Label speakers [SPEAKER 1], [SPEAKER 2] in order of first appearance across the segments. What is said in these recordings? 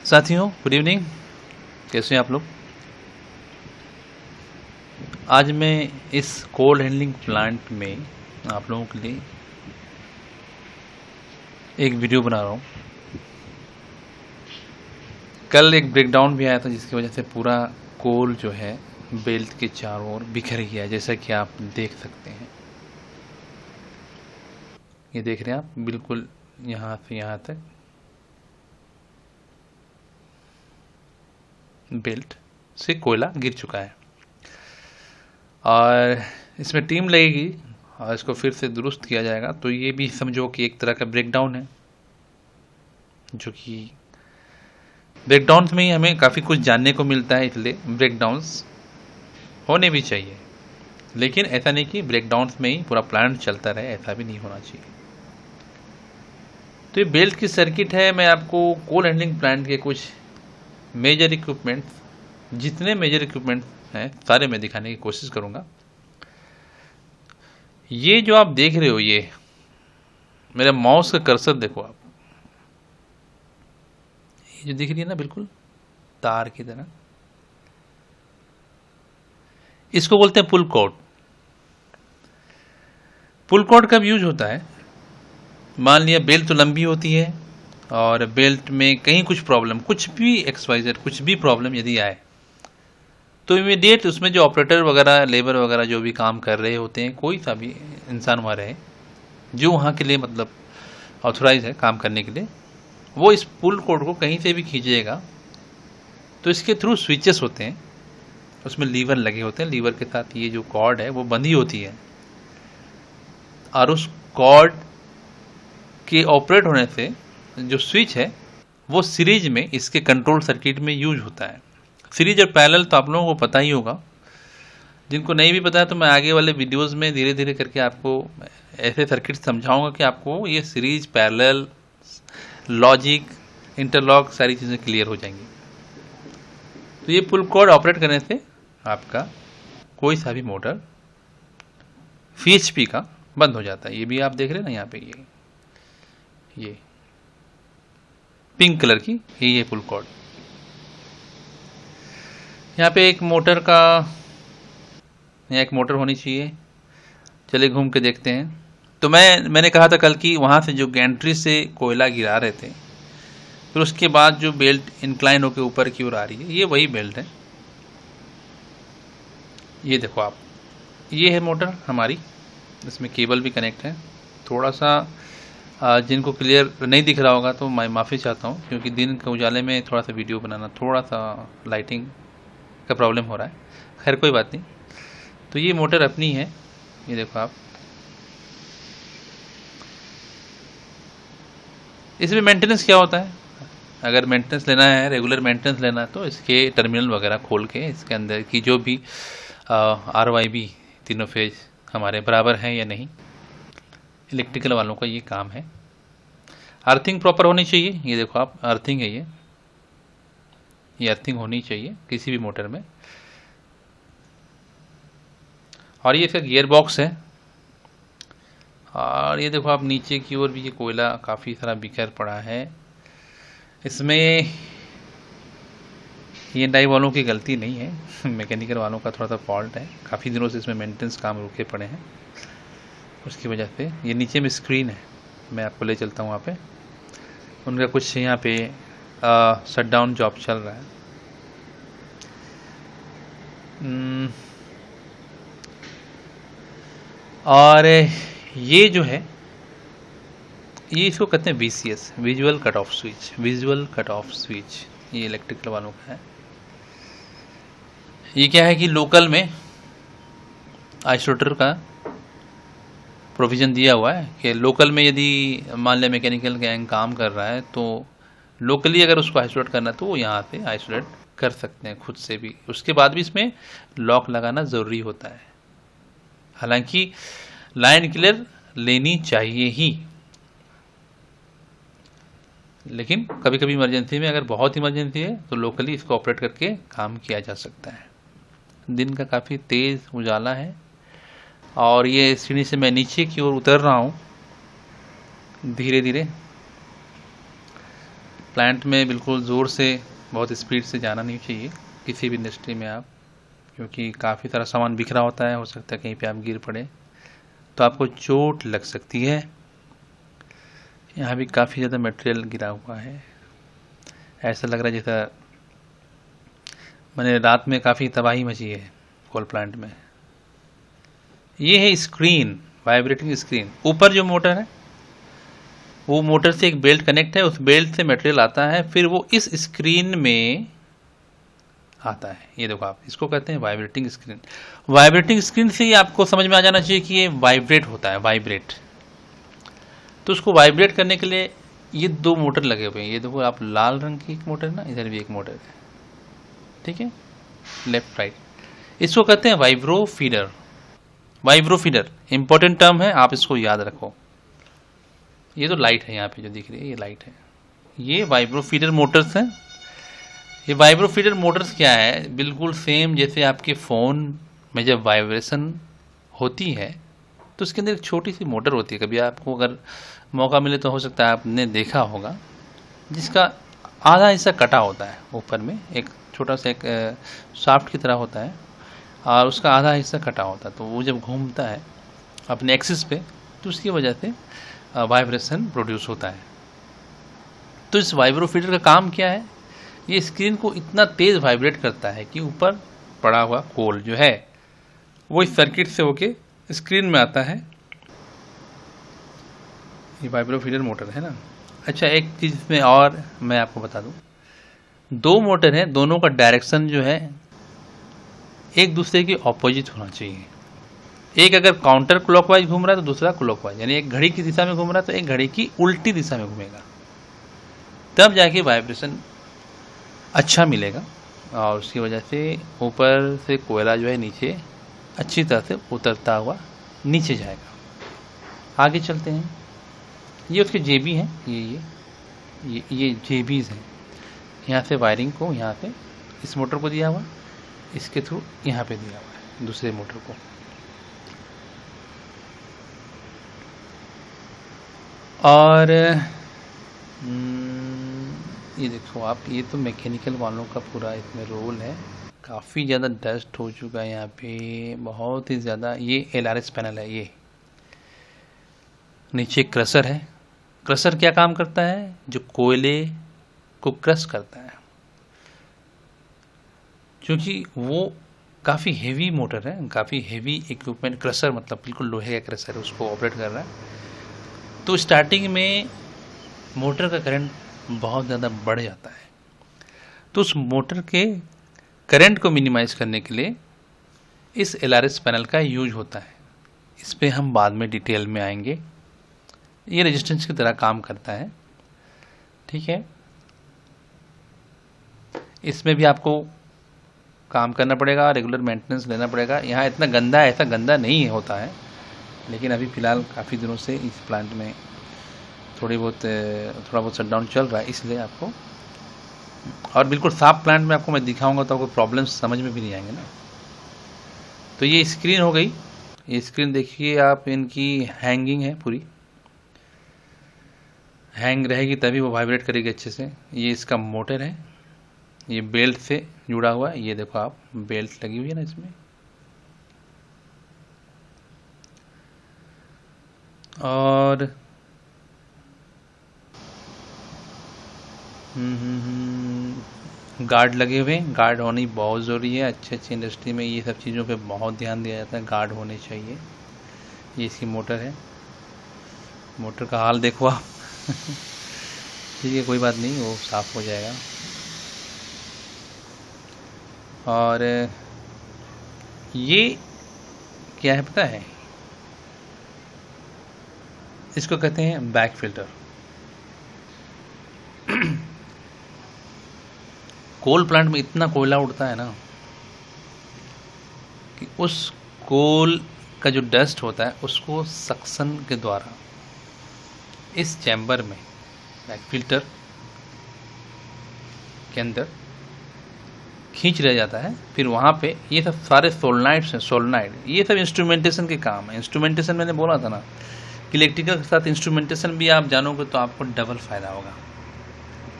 [SPEAKER 1] साथियों good evening, कैसे हैं आप लोग। आज मैं इस कोल्ड हैंडलिंग प्लांट में आप लोगों के लिए एक वीडियो बना रहा हूँ। कल एक ब्रेकडाउन भी आया था जिसकी वजह से पूरा कोल जो है बेल्ट के चारों ओर बिखर गया है, जैसा कि आप देख सकते हैं। ये देख रहे हैं आप, बिल्कुल यहाँ से यहाँ तक बेल्ट से कोयला गिर चुका है और इसमें टीम लगेगी और इसको फिर से दुरुस्त किया जाएगा। तो ये भी समझो कि एक तरह का ब्रेकडाउन है, जो कि ब्रेकडाउन्स में ही हमें काफ़ी कुछ जानने को मिलता है, इसलिए ब्रेकडाउन्स होने भी चाहिए। लेकिन ऐसा नहीं कि ब्रेकडाउन्स में ही पूरा प्लांट चलता रहे, ऐसा भी नहीं होना चाहिए। तो ये बेल्ट की सर्किट है। मैं आपको कोल हैंडलिंग प्लांट के कुछ मेजर इक्विपमेंट्स, जितने मेजर इक्विपमेंट्स हैं सारे मैं दिखाने की कोशिश करूंगा। ये जो आप देख रहे हो, ये मेरा माउस का कर्सर देखो आप, ये जो दिख रही है ना बिल्कुल तार की तरह, इसको बोलते हैं पुल कॉर्ड। पुल कॉर्ड कब यूज होता है, मान लिया बेल्ट तो लंबी होती है और बेल्ट में कहीं कुछ प्रॉब्लम, कुछ भी एक्सवाइजेड कुछ भी प्रॉब्लम यदि आए तो इमीडिएट उसमें जो ऑपरेटर वगैरह, लेबर वगैरह जो भी काम कर रहे होते हैं, कोई सा भी इंसान वहाँ रहे जो वहाँ के लिए मतलब ऑथोराइज है काम करने के लिए, वो इस पुल कोड को कहीं से भी खींचेगा। तो इसके थ्रू स्विचेस होते हैं, उसमें लीवर लगे होते हैं, लीवर के साथ ये जो कॉर्ड है वो बंधी होती है और उस कॉर्ड के ऑपरेट होने से जो स्विच है वो सीरीज में इसके कंट्रोल सर्किट में यूज होता है। सीरीज और पैरेलल तो आप लोगों को पता ही होगा, जिनको नहीं भी पता है तो मैं आगे वाले वीडियोस में धीरे धीरे करके आपको ऐसे सर्किट समझाऊंगा कि आपको ये सीरीज, पैरेलल, लॉजिक, इंटरलॉक सारी चीज़ें क्लियर हो जाएंगी। तो ये पुल कॉर्ड ऑपरेट करने से आपका कोई सा भी मोटर VHP का बंद हो जाता है। ये भी आप देख रहे हैं ना यहाँ पे, ये पिंक कलर की ये पुल कॉर्ड। यहाँ पे एक मोटर का, यहाँ एक मोटर होनी चाहिए। चलिए घूम के देखते हैं। तो मैंने कहा था कल कि वहाँ से जो गैंट्री से कोयला गिरा रहे थे, फिर उसके बाद जो बेल्ट इंक्लाइन होकर ऊपर की ओर आ रही है, ये वही बेल्ट है। ये देखो आप, ये है मोटर हमारी, इसमें केबल भी कनेक्ट है। थोड़ा सा जिनको क्लियर नहीं दिख रहा होगा तो मैं माफ़ी चाहता हूँ, क्योंकि दिन के उजाले में थोड़ा सा वीडियो बनाना, थोड़ा सा लाइटिंग का प्रॉब्लम हो रहा है। खैर कोई बात नहीं। तो ये मोटर अपनी है, ये देखो आप। इसमें मेंटेनेंस क्या होता है, अगर मेंटेनेंस लेना है, रेगुलर मेंटेनेंस लेना है, तो इसके टर्मिनल वगैरह खोल के इसके अंदर की जो भी RYB तीनों फेज हमारे बराबर हैं या नहीं, इलेक्ट्रिकल वालों का ये काम है। अर्थिंग प्रॉपर होनी चाहिए। ये देखो आप, अर्थिंग है ये अर्थिंग होनी चाहिए किसी भी मोटर में। और ये इसका गियर बॉक्स है। और ये देखो आप, नीचे की ओर भी ये कोयला काफ़ी सारा बिखर पड़ा है। इसमें ये डाई वालों की गलती नहीं है, मैकेनिकल वालों का थोड़ा सा फॉल्ट है। काफ़ी दिनों से इसमें मेंटेनेंस काम रुके पड़े हैं, उसकी वजह से। ये नीचे में स्क्रीन है, मैं आपको ले चलता हूँ वहाँ पे। उनका कुछ यहाँ पे शट डाउन जॉब चल रहा है। और ये जो है, ये इसको कहते हैं VCS, visual cut off switch. Visual cut off switch ये इलेक्ट्रिकल वालों का है। ये क्या है कि लोकल में आइसोलेटर का प्रोविज़न दिया हुआ है कि लोकल में यदि मान लिया मैकेनिकल गैंग काम कर रहा है तो लोकली अगर उसको आइसोलेट करना है तो वो यहाँ से आइसोलेट कर सकते हैं खुद से भी। उसके बाद भी इसमें लॉक लगाना ज़रूरी होता है। हालांकि लाइन क्लियर लेनी चाहिए ही, लेकिन कभी कभी इमरजेंसी में, अगर बहुत इमरजेंसी है तो लोकली इसको ऑपरेट करके काम किया जा सकता है। दिन का काफ़ी तेज़ उजाला है और ये सीढ़ी से मैं नीचे की ओर उतर रहा हूँ धीरे धीरे। प्लांट में बिल्कुल ज़ोर से बहुत स्पीड से जाना नहीं चाहिए किसी भी इंडस्ट्री में आप, क्योंकि काफ़ी सारा सामान बिखरा होता है, हो सकता है कहीं पे आप गिर पड़े तो आपको चोट लग सकती है। यहाँ भी काफ़ी ज़्यादा मटेरियल गिरा हुआ है, ऐसा लग रहा है जैसा मैंने रात में काफ़ी तबाही मची है कोल प्लांट में। ये है स्क्रीन, वाइब्रेटिंग स्क्रीन। ऊपर जो मोटर है वो मोटर से एक बेल्ट कनेक्ट है, उस बेल्ट से मटेरियल आता है, फिर वो इस स्क्रीन में आता है। ये देखो आप, इसको कहते हैं वाइब्रेटिंग स्क्रीन। वाइब्रेटिंग स्क्रीन से ही आपको समझ में आ जाना चाहिए कि ये वाइब्रेट होता है, वाइब्रेट। तो उसको वाइब्रेट करने के लिए ये 2 मोटर लगे हुए हैं। ये देखो आप, लाल रंग की एक मोटर है ना, इधर भी एक मोटर है, ठीक है, लेफ्ट राइट। इसको कहते हैं vibro feeder. Vibro feeder important term है, आप इसको याद रखो। ये तो लाइट है यहाँ पे जो दिख रही है, ये लाइट है। ये वाइब्रो फीडर मोटर्स हैं। ये वाइब्रो फीडर मोटर्स क्या है, बिल्कुल सेम जैसे आपके फ़ोन में जब वाइब्रेशन होती है तो उसके अंदर एक छोटी सी मोटर होती है। कभी आपको अगर मौका मिले तो हो सकता है आपने देखा होगा, जिसका आधा हिस्सा कटा होता है, ऊपर में एक छोटा सा एक शाफ्ट की तरह होता है और उसका आधा हिस्सा कटा होता है। तो वो जब घूमता है अपने एक्सिस पे तो उसकी वजह से वाइब्रेशन प्रोड्यूस होता है। तो इस वाइब्रो फीडर का काम क्या है, ये स्क्रीन को इतना तेज़ वाइब्रेट करता है कि ऊपर पड़ा हुआ कोल जो है वो इस सर्किट से होके स्क्रीन में आता है। ये वाइब्रो फीडर मोटर है ना। अच्छा, एक चीज़ इसमें और मैं आपको बता दूं, 2 मोटर हैं, दोनों का डायरेक्शन जो है एक दूसरे के ऑपोजिट होना चाहिए। एक अगर काउंटर क्लॉकवाइज घूम रहा है तो दूसरा क्लॉकवाइज, यानी एक घड़ी की दिशा में घूम रहा है तो एक घड़ी की उल्टी दिशा में घूमेगा, तब जाके वाइब्रेशन अच्छा मिलेगा और उसकी वजह से ऊपर से कोयला जो है नीचे अच्छी तरह से उतरता हुआ नीचे जाएगा। आगे चलते हैं। ये उसके जेबी हैं, ये जेबीज़ हैं। यहाँ से वायरिंग को यहाँ से इस मोटर को दिया हुआ, इसके थ्रू यहाँ पे दिया हुआ है दूसरे मोटर को। और ये देखो आप, ये तो मैकेनिकल वालों का पूरा इसमें रोल है। काफ़ी ज़्यादा डस्ट हो चुका है यहाँ पे, बहुत ही ज़्यादा। ये LRS पैनल है। ये नीचे क्रशर है। क्रशर क्या काम करता है, जो कोयले को क्रश करता है, क्योंकि वो काफ़ी हेवी मोटर है, काफ़ी हेवी इक्विपमेंट। क्रशर मतलब बिल्कुल लोहे का क्रशर है, उसको ऑपरेट कर रहा है। तो स्टार्टिंग में मोटर का करंट बहुत ज़्यादा बढ़ जाता है, तो उस मोटर के करंट को मिनिमाइज करने के लिए इस LRS पैनल का यूज होता है। इस पे हम बाद में डिटेल में आएंगे। ये रेजिस्टेंस की तरह काम करता है, ठीक है। इसमें भी आपको काम करना पड़ेगा, रेगुलर मेंटेनेंस लेना पड़ेगा। यहाँ इतना गंदा, ऐसा गंदा नहीं होता है, लेकिन अभी फ़िलहाल काफ़ी दिनों से इस प्लांट में थोड़ा बहुत शटडाउन चल रहा है, इसलिए आपको, और बिल्कुल साफ प्लांट में आपको मैं दिखाऊंगा तो आपको प्रॉब्लम्स समझ में भी नहीं आएंगे ना। तो ये स्क्रीन हो गई। ये स्क्रीन देखिए आप, इनकी हैंगिंग है, पूरी हैंग रहेगी तभी वो वाइब्रेट करेगी अच्छे से। ये इसका मोटर है, ये बेल्ट से जुड़ा हुआ है। ये देखो आप, बेल्ट लगी हुई है ना इसमें। और गार्ड लगे हुए हैं। गार्ड होनी बहुत ज़रूरी है। अच्छी इंडस्ट्री में ये सब चीज़ों पे बहुत ध्यान दिया जाता है, गार्ड होने चाहिए। ये इसकी मोटर है। मोटर का हाल देखो आप। ठीक है, कोई बात नहीं, वो साफ़ हो जाएगा। और ये क्या है पता है, इसको कहते हैं बैक फिल्टर। कोल प्लांट में इतना कोयला उड़ता है ना कि उस कोल का जो डस्ट होता है उसको सक्शन के द्वारा इस चैम्बर में, बैक फिल्टर के अंदर खींच रह जाता है। फिर वहाँ पे ये सब सारे सोलनाइड्स हैं, सोलनाइड, ये सब इंस्ट्रूमेंटेशन के काम है। इंस्ट्रूमेंटेशन मैंने बोला था ना कि इलेक्ट्रिकल के साथ इंस्ट्रूमेंटेशन भी आप जानोगे तो आपको डबल फ़ायदा होगा।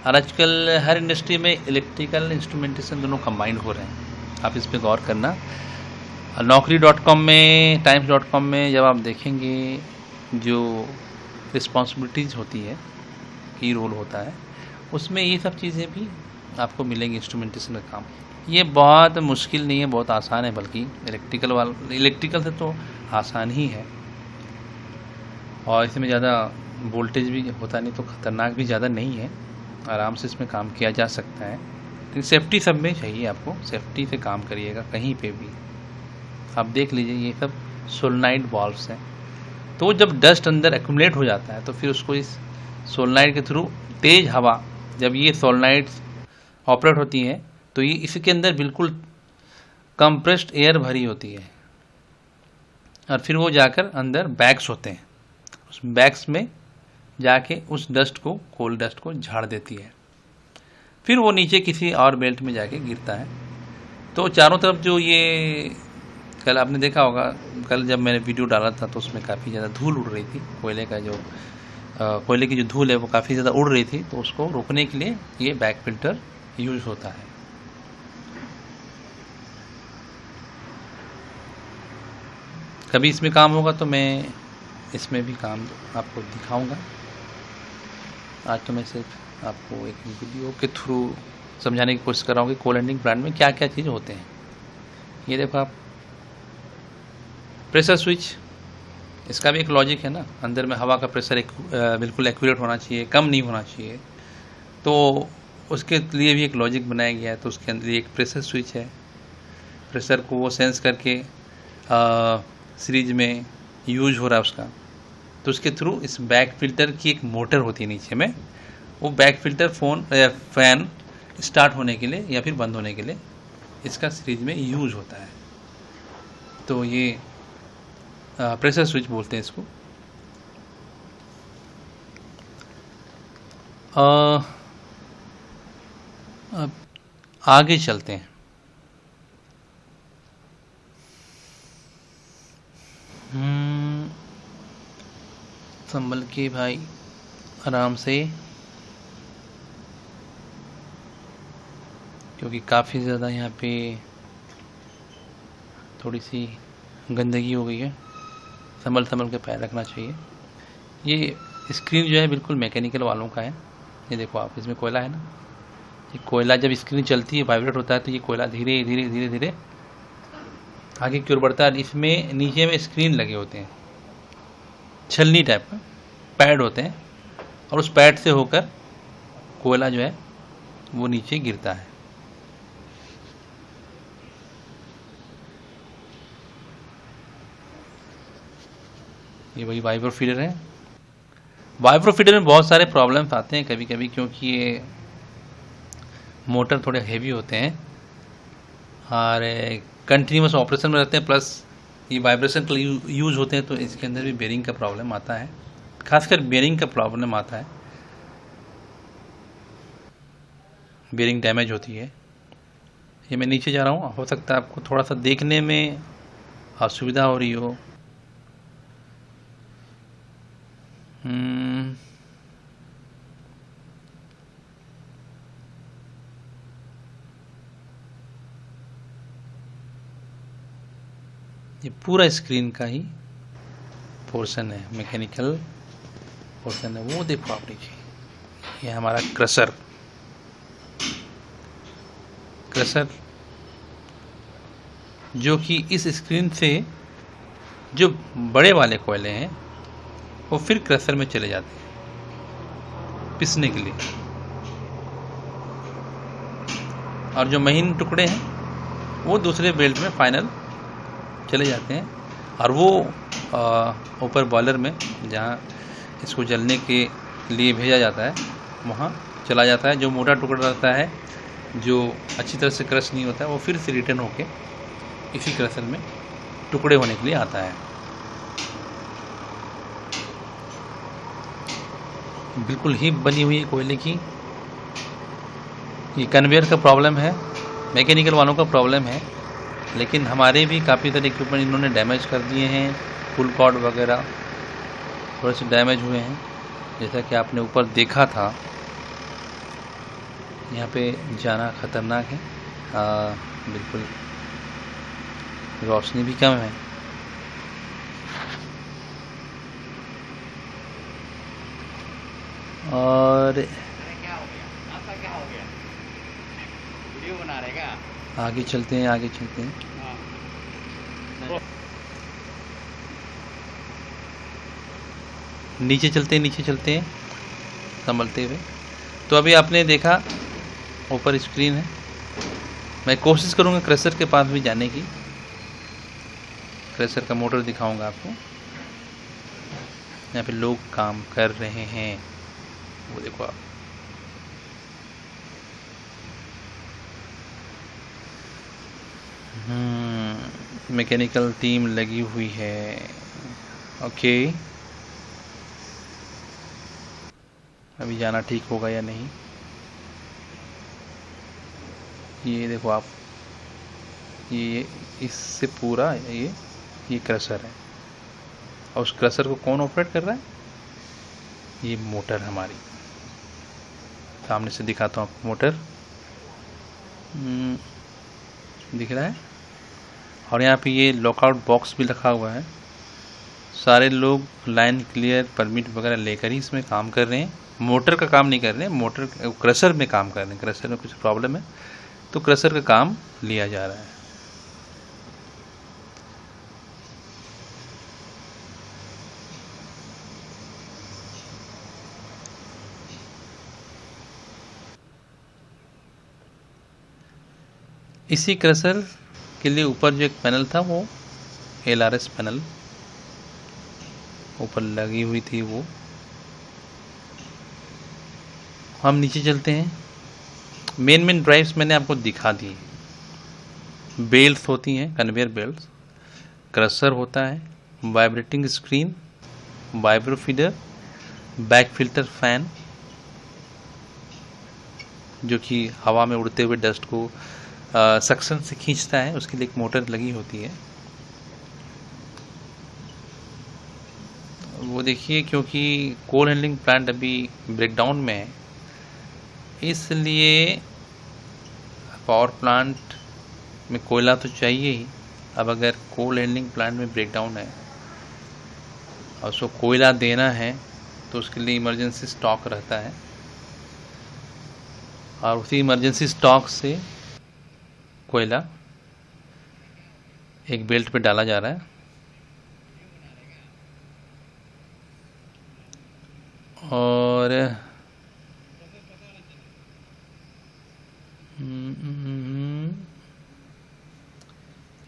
[SPEAKER 1] और आजकल हर इंडस्ट्री में इलेक्ट्रिकल इंस्ट्रूमेंटेशन दोनों कंबाइंड हो रहे हैं, आप इस पर गौर करना। naukri.com में, times.com में जब आप देखेंगे जो रिस्पॉन्सिबिलिटीज़ होती है, की रोल होता है, उसमें ये सब चीज़ें भी आपको मिलेंगी। इंस्ट्रूमेंटेशन का काम ये बहुत मुश्किल नहीं है, बहुत आसान है, बल्कि इलेक्ट्रिकल से तो आसान ही है, और इसमें ज़्यादा वोल्टेज भी होता नहीं, तो ख़तरनाक भी ज़्यादा नहीं है, आराम से इसमें काम किया जा सकता है। लेकिन सेफ्टी सब में चाहिए, आपको सेफ्टी से काम करिएगा कहीं पे भी। आप देख लीजिए ये सब सोलेनॉइड वाल्व्स हैं, तो जब डस्ट अंदर एक्यूमुलेट हो जाता है तो फिर उसको इस सोलेनॉइड के थ्रू तेज़ हवा, जब ये सोलेनॉइड्स ऑपरेट होती हैं तो ये इसके अंदर बिल्कुल कंप्रेस्ड एयर भरी होती है, और फिर वो जाकर अंदर बैग्स होते हैं, उस बैग्स में जाके उस डस्ट को, कोल डस्ट को झाड़ देती है, फिर वो नीचे किसी और बेल्ट में जाके गिरता है। तो चारों तरफ जो ये, कल आपने देखा होगा, कल जब मैंने वीडियो डाला था तो उसमें काफ़ी ज़्यादा धूल उड़ रही थी, कोयले की जो धूल है वो काफ़ी ज़्यादा उड़ रही थी, तो उसको रोकने के लिए ये बैक फिल्टर यूज होता है। कभी इसमें काम होगा तो मैं इसमें भी काम आपको दिखाऊंगा। आज तो मैं सिर्फ आपको एक वीडियो के थ्रू समझाने की कोशिश कर रहा हूँ कि कोल हैंडलिंग प्लांट में क्या क्या चीज़ होते हैं। ये देखो आप, प्रेशर स्विच, इसका भी एक लॉजिक है ना, अंदर में हवा का प्रेशर बिल्कुल एक्यूरेट होना चाहिए, कम नहीं होना चाहिए, तो उसके लिए भी एक लॉजिक बनाया गया है। तो उसके अंदर एक प्रेशर स्विच है, प्रेशर को वो सेंस करके सीरीज में यूज हो रहा है उसका, तो उसके थ्रू इस बैक फिल्टर की एक मोटर होती है नीचे में, वो बैक फिल्टर फैन स्टार्ट होने के लिए या फिर बंद होने के लिए इसका सीरीज में यूज होता है। तो ये प्रेशर स्विच बोलते हैं इसको। अब आगे चलते हैं। संभल के भाई, आराम से, क्योंकि काफ़ी ज़्यादा यहाँ पे थोड़ी सी गंदगी हो गई है, संभल के पैर रखना चाहिए। ये स्क्रीन जो है बिल्कुल मैकेनिकल वालों का है, ये देखो आप, इसमें कोयला है ना, ये कोयला जब स्क्रीन चलती है, वाइब्रेट होता है, तो ये कोयला धीरे धीरे धीरे धीरे आगे की ओर बढ़ता है। इसमें नीचे में स्क्रीन लगे होते हैं, छलनी टाइप का पैड होते हैं, और उस पैड से होकर कोयला जो है वो नीचे गिरता है। ये वही वाइब्रो फीडर है। वाइब्रो फीडर में बहुत सारे प्रॉब्लम्स आते हैं कभी कभी, क्योंकि ये मोटर थोड़े हेवी होते हैं और कंटिन्यूस ऑपरेशन में रहते हैं, प्लस ये वाइब्रेशन के लिए यूज होते हैं, तो इसके अंदर भी बेरिंग का प्रॉब्लम आता है, खासकर बेरिंग का प्रॉब्लम आता है, बेरिंग डैमेज होती है। ये मैं नीचे जा रहा हूँ, हो सकता है आपको थोड़ा सा देखने में असुविधा हो रही हो। ये पूरा स्क्रीन का ही पोर्शन है, मैकेनिकल पोर्शन है, वो देखो आप नीचे, ये हमारा क्रशर जो कि इस स्क्रीन से जो बड़े वाले कोयले हैं वो फिर क्रशर में चले जाते हैं पिसने के लिए, और जो महीन टुकड़े हैं वो दूसरे बेल्ट में फाइनल चले जाते हैं, और वो ऊपर बॉयलर में जहाँ इसको जलने के लिए भेजा जाता है वहाँ चला जाता है। जो मोटा टुकड़ा रहता है, जो अच्छी तरह से क्रश नहीं होता है, वो फिर से रिटर्न होके इसी क्रशर में टुकड़े होने के लिए आता है। बिल्कुल हीप बनी हुई है कोयले की। ये कन्वेयर का प्रॉब्लम है, मैकेनिकल वालों का प्रॉब्लम है, लेकिन हमारे भी काफ़ी सारे इक्विपमेंट इन्होंने डैमेज कर दिए हैं, फुल कॉर्ड वगैरह थोड़े से डैमेज हुए हैं, जैसा कि आपने ऊपर देखा था। यहाँ पे जाना खतरनाक है। बिल्कुल रोशनी भी कम है। और
[SPEAKER 2] क्या हो गया? आपका क्या हो गया? वीडियो बना रहे क्या?
[SPEAKER 1] आगे चलते हैं, आगे चलते हैं। नीचे चलते हैं, नीचे चलते हैं संभलते हुए। तो अभी आपने देखा ऊपर स्क्रीन है। मैं कोशिश करूँगा क्रशर के पास भी जाने की। क्रशर का मोटर दिखाऊंगा आपको। यहाँ पे लोग काम कर रहे हैं, वो देखो आप। मैकेनिकल टीम लगी हुई है। ओके, अभी जाना ठीक होगा या नहीं, ये देखो आप। ये इससे पूरा ये क्रशर है, और उस क्रशर को कौन ऑपरेट कर रहा है? ये मोटर हमारी। सामने से दिखाता हूँ आपको मोटर। दिख रहा है। और यहाँ पे ये लॉकआउट बॉक्स भी रखा हुआ है। सारे लोग लाइन क्लियर परमिट वगैरह लेकर ही इसमें काम कर रहे हैं। मोटर का काम नहीं कर रहे हैं, मोटर क्रशर में काम कर रहे हैं। क्रशर में कुछ प्रॉब्लम है तो क्रशर का काम लिया जा रहा है। इसी क्रशर के लिए ऊपर जो एक पैनल था, वो LRS पैनल ऊपर लगी हुई थी, वो हम नीचे चलते हैं। मेन ड्राइव्स मैंने आपको दिखा दी। बेल्ट होती हैं, कन्वेयर बेल्ट। क्रशर होता है, vibrating screen, vibro feeder, back filter fan जो कि हवा में उड़ते हुए डस्ट को सक्शन से खींचता है, उसके लिए एक मोटर लगी होती है। वो देखिए, क्योंकि कोल हैंडलिंग प्लांट अभी ब्रेकडाउन में है, इसलिए पावर प्लांट में कोयला तो चाहिए ही। अब अगर कोल हैंडलिंग प्लांट में ब्रेकडाउन है और उसको कोयला देना है तो उसके लिए इमरजेंसी स्टॉक रहता है, और उसी इमरजेंसी स्टॉक से कोयला एक बेल्ट पे डाला जा रहा है। और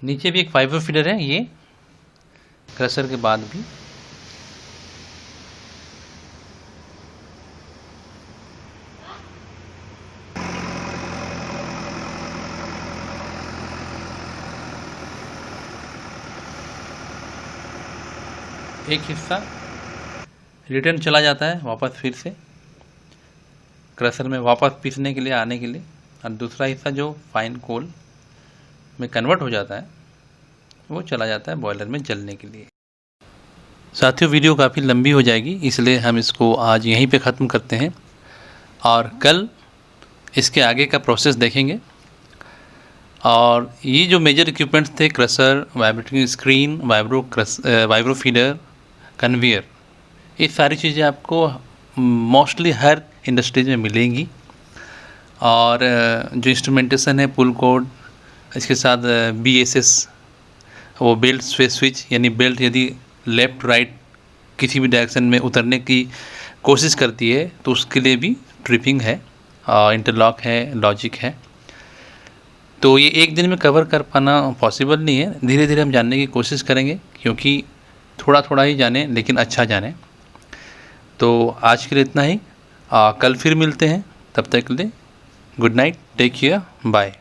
[SPEAKER 1] नीचे भी एक फाइबर फीडर है, ये क्रशर के बाद भी। एक हिस्सा रिटर्न चला जाता है वापस फिर से क्रशर में वापस पीसने के लिए आने के लिए, और दूसरा हिस्सा जो फाइन कोल में कन्वर्ट हो जाता है वो चला जाता है बॉयलर में जलने के लिए। साथियों, वीडियो काफ़ी लंबी हो जाएगी, इसलिए हम इसको आज यहीं पे ख़त्म करते हैं और कल इसके आगे का प्रोसेस देखेंगे। और ये जो मेजर इक्विपमेंट्स थे, crusher, vibrating screen, vibro feeder, conveyor, ये सारी चीज़ें आपको मोस्टली हर इंडस्ट्रीज में मिलेंगी। और जो इंस्ट्रूमेंटेशन है, पुल कोड, इसके साथ BSS, वो बेल्ट स्विच, यानी बेल्ट यदि लेफ़्ट राइट किसी भी डायरेक्शन में उतरने की कोशिश करती है तो उसके लिए भी ट्रिपिंग है, इंटरलॉक है, लॉजिक है। तो ये एक दिन में कवर कर पाना पॉसिबल नहीं है, धीरे धीरे हम जानने की कोशिश करेंगे, क्योंकि थोड़ा थोड़ा ही जाने लेकिन अच्छा जाने। तो आज के लिए इतना ही, कल फिर मिलते हैं, तब तक के लिए good night, take care, bye.